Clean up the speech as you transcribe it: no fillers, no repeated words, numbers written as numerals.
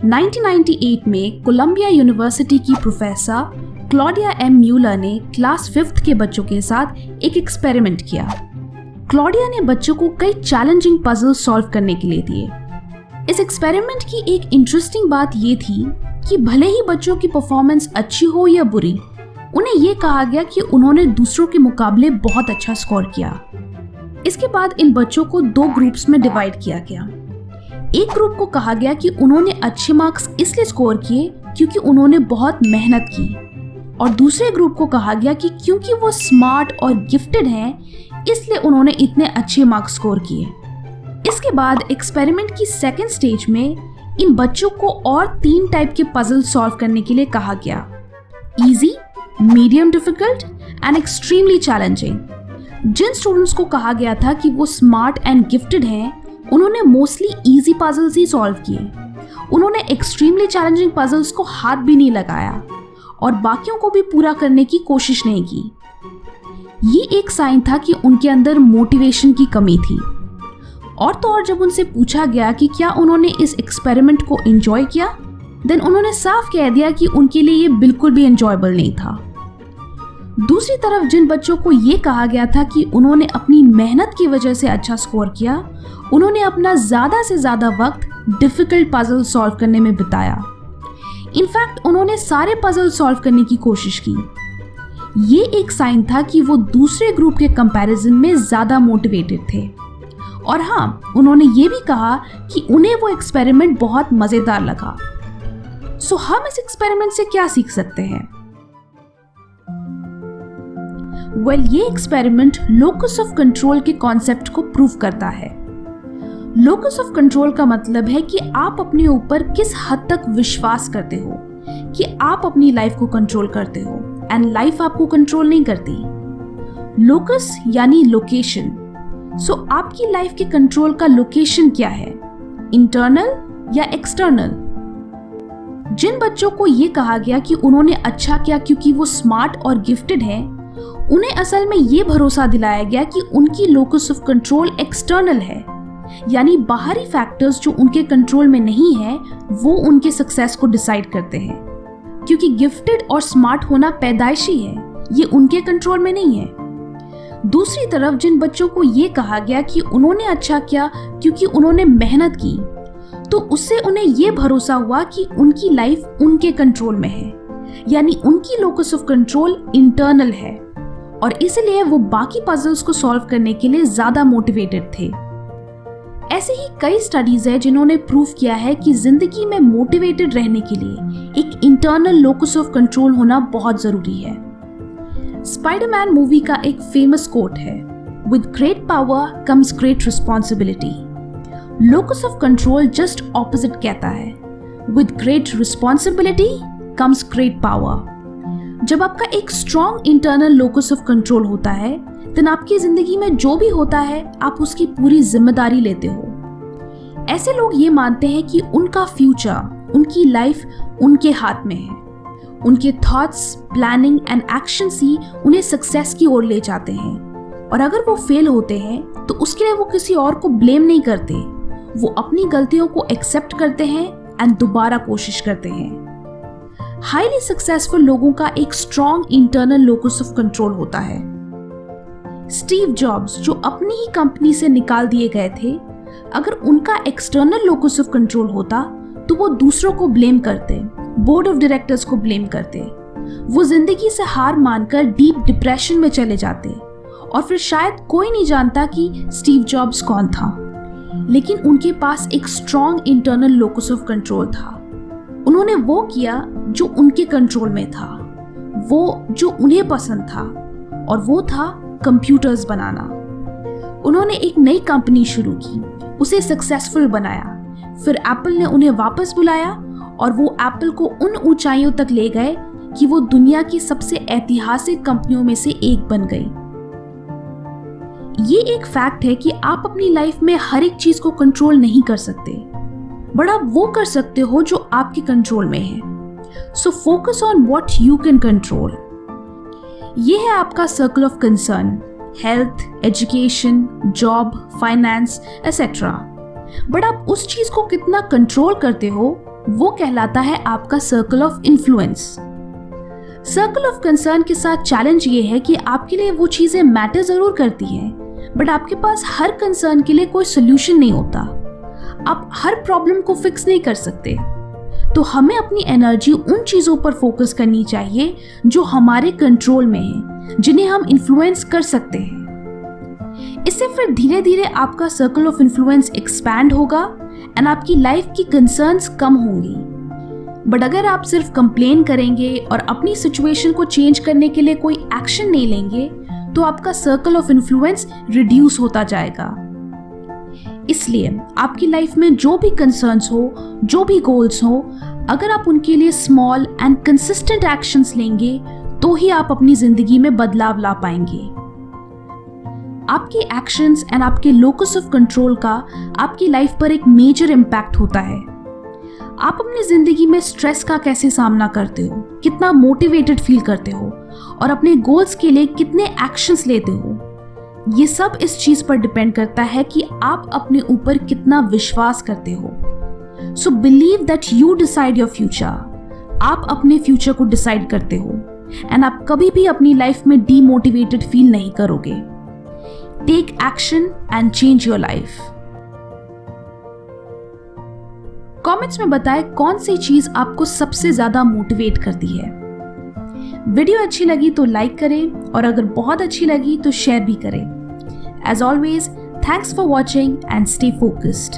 1998 में Colombia university की professor Claudia M Muller ने क्लास 5th के बच्चों के साथ एक एक्सपेरिमेंट किया। क्लॉडिया ने बच्चों को कई चैलेंजिंग पजल सॉल्व करने के लिए दिए। इस एक्सपेरिमेंट की एक इंटरेस्टिंग बात ये थी कि भले ही बच्चों की परफॉर्मेंस अच्छी हो या बुरी, उन्हें ये कहा गया कि उन्होंने दूसरों के मुकाबले बहुत अच्छा स्कोर किया। इसके बाद इन बच्चों को 2 ग्रुप्स में डिवाइड किया गया। एक ग्रुप को कहा गया कि उन्होंने अच्छे मार्क्स इसलिए स्कोर किए क्योंकि उन्होंने बहुत मेहनत की, और दूसरे ग्रुप को कहा गया कि क्योंकि वो स्मार्ट और गिफ्टेड हैं इसलिए उन्होंने इतने अच्छे मार्क्स स्कोर किए। इसके बाद एक्सपेरिमेंट की सेकेंड स्टेज में इन बच्चों को और 3 टाइप के पजल सॉल्व करने के लिए कहा गया: easy, medium difficult and extremely challenging. जिन स्टूडेंट्स को कहा गया था कि वो स्मार्ट एंड गिफ्टेड हैं, उन्होंने मोस्टली इजी पजल्स ही सॉल्व किए। उन्होंने एक्सट्रीमली चैलेंजिंग पजल्स को हाथ भी नहीं लगाया और बाकियों को भी पूरा करने की कोशिश नहीं की। ये एक साइन था कि उनके अंदर मोटिवेशन की कमी थी। और तो और जब उनसे पूछा गया कि क्या उन्होंने इस एक्सपेरिमेंट को एंजॉय किया, देन उन्होंने साफ कह दिया कि उनके लिए ये बिल्कुल भी एंजॉयबल नहीं था। दूसरी तरफ जिन बच्चों को ये कहा गया था कि उन्होंने अपनी मेहनत की वजह से अच्छा स्कोर किया, उन्होंने अपना ज़्यादा से ज़्यादा वक्त डिफ़िकल्ट पजल सॉल्व करने में बिताया। इनफैक्ट उन्होंने सारे पजल सॉल्व करने की कोशिश की। ये एक साइन था कि वो दूसरे ग्रुप के कंपैरिजन में ज़्यादा मोटिवेटेड थे। और हाँ, उन्होंने ये भी कहा कि उन्हें वो एक्सपेरिमेंट बहुत मज़ेदार लगा। सो हम इस एक्सपेरिमेंट से क्या सीख सकते हैं? ये एक्सपेरिमेंट लोकस ऑफ कंट्रोल के कॉन्सेप्ट को प्रूव करता है। लोकस ऑफ कंट्रोल का मतलब है कि आप अपने ऊपर किस हद तक विश्वास करते हो कि आप अपनी लाइफ को कंट्रोल करते हो एंड लाइफ आपको कंट्रोल नहीं करती। लोकस यानी लोकेशन। सो आपकी लाइफ के कंट्रोल का लोकेशन क्या है, इंटरनल या एक्सटर्नल? जिन बच्चों को ये कहा गया कि उन्होंने अच्छा किया क्योंकि वो स्मार्ट और गिफ्टेड हैं, उन्हें असल में ये भरोसा दिलाया गया कि उनकी लोकस ऑफ कंट्रोल एक्सटर्नल है, यानी बाहरी फैक्टर्स जो उनके कंट्रोल में नहीं है वो उनके सक्सेस को डिसाइड करते हैं। क्योंकि गिफ्टेड और स्मार्ट होना पैदाइशी है, ये उनके कंट्रोल में नहीं है। दूसरी तरफ जिन बच्चों को ये कहा गया कि उन्होंने अच्छा किया क्योंकि उन्होंने मेहनत की, तो उससे उन्हें ये भरोसा हुआ कि उनकी लाइफ उनके कंट्रोल में है, यानी उनकी लोकस ऑफ कंट्रोल इंटरनल है, और इसलिए वो बाकी पजल्स को सॉल्व करने के लिए ज्यादा मोटिवेटेड थे। ऐसे ही कई स्टडीज है जिन्होंने प्रूव किया है कि जिंदगी में मोटिवेटेड रहने के लिए एक इंटरनल लोकस ऑफ कंट्रोल होना बहुत जरूरी है। स्पाइडरमैन मूवी का एक फेमस कोट है, with great power comes great responsibility. Locus of control just opposite कहता है, with great responsibility comes great power. जब आपका एक strong internal locus of control होता है, देन आपकी जिंदगी में जो भी होता है आप उसकी पूरी जिम्मेदारी लेते हो। ऐसे लोग ये मानते हैं कि उनका फ्यूचर, उनकी लाइफ उनके हाथ में है। उनके थॉट्स, प्लानिंग एंड एक्शंस ही उन्हें सक्सेस की ओर ले जाते हैं, और अगर वो फेल होते हैं तो उसके लिए वो किसी और को ब्लेम नहीं करते, वो अपनी गलतियों को एक्सेप्ट करते हैं एंड दोबारा कोशिश करते हैं। हाईली सक्सेसफुल लोगों का एक strong internal locus of control होता है। स्टीव जॉब्स जो अपनी ही कंपनी से निकाल दिए गए थे, अगर उनका एक्सटर्नल लोकस ऑफ कंट्रोल होता तो वो दूसरों को ब्लेम करते, बोर्ड ऑफ डायरेक्टर्स को ब्लेम करते, वो जिंदगी से हार मानकर डीप डिप्रेशन में चले जाते, और फिर शायद कोई नहीं जानता कि स्टीव जॉब्स कौन था। लेकिन उनके पास एक strong internal locus of control था। उन्होंने वो किया जो उनके कंट्रोल में था, वो जो उन्हें पसंद था, और वो था कंप्यूटर्स बनाना। उन्होंने एक नई कंपनी शुरू की, उसे सक्सेसफुल बनाया, फिर एप्पल ने उन्हें वापस बुलाया और वो एप्पल को उन ऊंचाइयों तक ले गए कि वो दुनिया की सबसे ऐतिहासिक कंपनियों में से एक बन गई। ये एक फैक्ट है कि आप अपनी लाइफ में हर एक चीज को कंट्रोल नहीं कर सकते, बट आप वो कर सकते हो जो आपके कंट्रोल में है। So focus on what you can control. ये है आपका circle of concern, health, education, job, finance etcetera. But आप उस चीज को कितना कंट्रोल करते हो वो कहलाता है आपका circle of influence. Circle of concern के साथ चैलेंज ये है कि आपके लिए वो चीजें मैटर जरूर करती हैं, बट आपके पास हर कंसर्न के लिए कोई सोल्यूशन नहीं होता। आप हर प्रॉब्लम को फिक्स नहीं कर सकते। तो हमें अपनी एनर्जी उन चीजों पर फोकस करनी चाहिए जो हमारे कंट्रोल में हैं, जिन्हें हम इन्फ्लुएंस कर सकते हैं। इससे फिर धीरे धीरे आपका सर्कल ऑफ इन्फ्लुएंस एक्सपैंड होगा एंड आपकी लाइफ की कंसर्न्स कम होंगी। बट अगर आप सिर्फ कंप्लेन करेंगे और अपनी सिचुएशन को चेंज करने के लिए कोई एक्शन नहीं लेंगे, तो आपका सर्कल ऑफ इन्फ्लुएंस रिड्यूस होता जाएगा। इसलिए आपकी लाइफ में जो भी कंसर्न्स हो, जो भी गोल्स हो, अगर आप उनके लिए स्मॉल एंड कंसिस्टेंट एक्शंस लेंगे, तो ही आप अपनी जिंदगी में बदलाव ला पाएंगे। आपके एक्शंस एंड आपके लोकस ऑफ कंट्रोल का आपकी लाइफ पर एक मेजर इम्पैक्ट होता है। आप अपनी जिंदगी में स्ट्रेस का कैसे सामना करते हो, कितना मोटिवेटेड फील करते हो और अपने गोल्स के लिए कितने एक्शंस लेते हो, ये सब इस चीज पर डिपेंड करता है कि आप अपने ऊपर कितना विश्वास करते हो। So believe that you decide your future. आप अपने फ्यूचर को डिसाइड करते हो एंड आप कभी भी अपनी लाइफ में डीमोटिवेटेड फील नहीं करोगे। Take action and change your life. Comments में बताएं कौन सी चीज आपको सबसे ज्यादा मोटिवेट करती है। वीडियो अच्छी लगी तो लाइक करें और अगर बहुत अच्छी लगी तो शेयर भी करें। As always, thanks for watching and stay focused.